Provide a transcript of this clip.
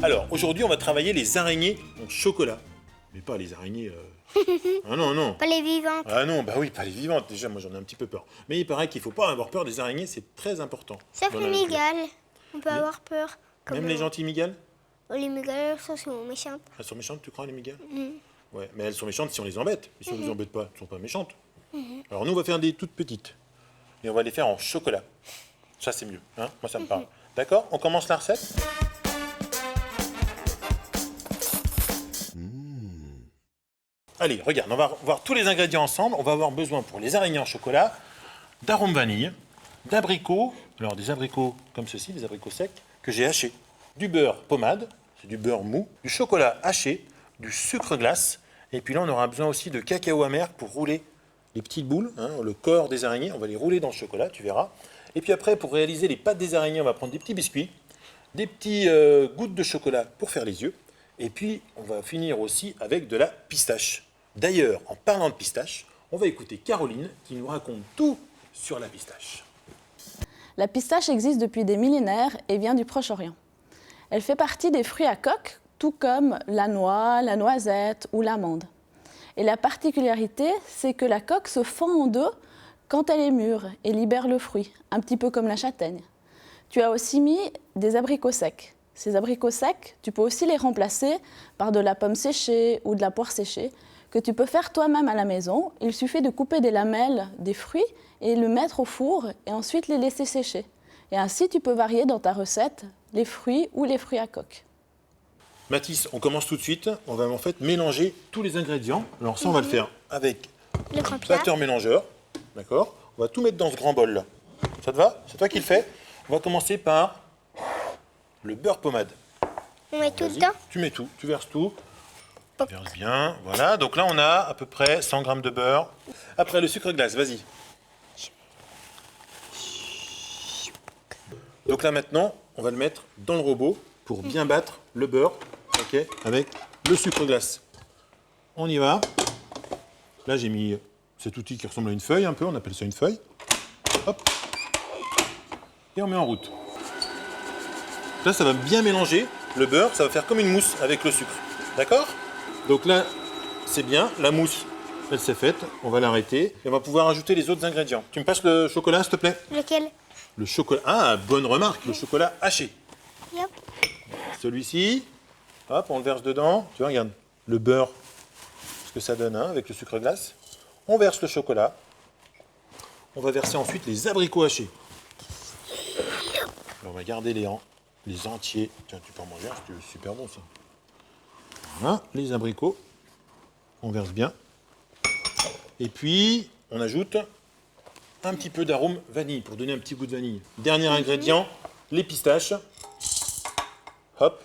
Alors, aujourd'hui, on va travailler les araignées en chocolat. Mais pas les araignées... Ah non, non. Pas les vivantes. Ah non, bah oui, pas les vivantes. Déjà, moi, j'en ai un petit peu peur. Mais il paraît qu'il ne faut pas avoir peur des araignées, c'est très important. Sauf dans les la nature. migales. On peut avoir peur. Même les gentilles migales? Oh, les migales sont méchantes. Elles sont méchantes, tu crois, les migales? Ouais, mais elles sont méchantes si on les embête. Mais si on les embête pas, elles ne sont pas méchantes. Alors nous, on va faire des toutes petites. Et on va les faire en chocolat. Ça, c'est mieux. Hein, moi, ça me parle. D'accord? On commence la recette? Allez, regarde, on va voir tous les ingrédients ensemble. On va avoir besoin pour les araignées en chocolat d'arôme vanille, d'abricots, alors des abricots comme ceci, des abricots secs, que j'ai hachés, du beurre pommade, c'est du beurre mou, du chocolat haché, du sucre glace, et puis là on aura besoin aussi de cacao amer pour rouler les petites boules, hein, le corps des araignées, on va les rouler dans le chocolat, tu verras. Et puis après, pour réaliser les pâtes des araignées, on va prendre des petits biscuits, des petits gouttes de chocolat pour faire les yeux, et puis on va finir aussi avec de la pistache. D'ailleurs, en parlant de pistache, on va écouter Caroline qui nous raconte tout sur la pistache. La pistache existe depuis des millénaires et vient du Proche-Orient. Elle fait partie des fruits à coque, tout comme la noix, la noisette ou l'amande. Et la particularité, c'est que la coque se fend en deux quand elle est mûre et libère le fruit, un petit peu comme la châtaigne. Tu as aussi mis des abricots secs. Ces abricots secs, tu peux aussi les remplacer par de la pomme séchée ou de la poire séchée, que tu peux faire toi-même à la maison. Il suffit de couper des lamelles des fruits et le mettre au four et ensuite les laisser sécher. Et ainsi, tu peux varier dans ta recette les fruits ou les fruits à coque. Mathis, on commence tout de suite. On va en fait mélanger tous les ingrédients. Alors ça, on va le faire avec Le grand plat. batteur mélangeur. D'accord? On va tout mettre dans ce grand bol-là. Ça te va? C'est toi qui le fais? On va commencer par le beurre pommade. On met tout Vas-y, dedans. tu mets tout, tu verses tout. Tu verses bien, voilà. Donc là, on a à peu près 100 g de beurre. Après, le sucre glace, vas-y. Donc là, maintenant, on va le mettre dans le robot pour bien battre le beurre, ok, avec le sucre glace. On y va. Là, j'ai mis cet outil qui ressemble à une feuille un peu, on appelle ça une feuille. Hop. Et on met en route. Là, ça va bien mélanger le beurre, ça va faire comme une mousse avec le sucre. D'accord? Donc là, c'est bien, la mousse, elle s'est faite, on va l'arrêter et on va pouvoir ajouter les autres ingrédients. Tu me passes le chocolat, s'il te plaît? Lequel? Le chocolat, ah, bonne remarque, le chocolat haché. Yep. Celui-ci, hop, on le verse dedans. Tu vois, regarde, le beurre, ce que ça donne hein, avec le sucre glace. On verse le chocolat. On va verser ensuite les abricots hachés. Alors, on va garder les entiers. Tiens, tu peux en manger un, c'est super bon ça. Voilà, les abricots. On verse bien. Et puis, on ajoute un petit peu d'arôme vanille pour donner un petit goût de vanille. Dernier ingrédient, les pistaches. Hop.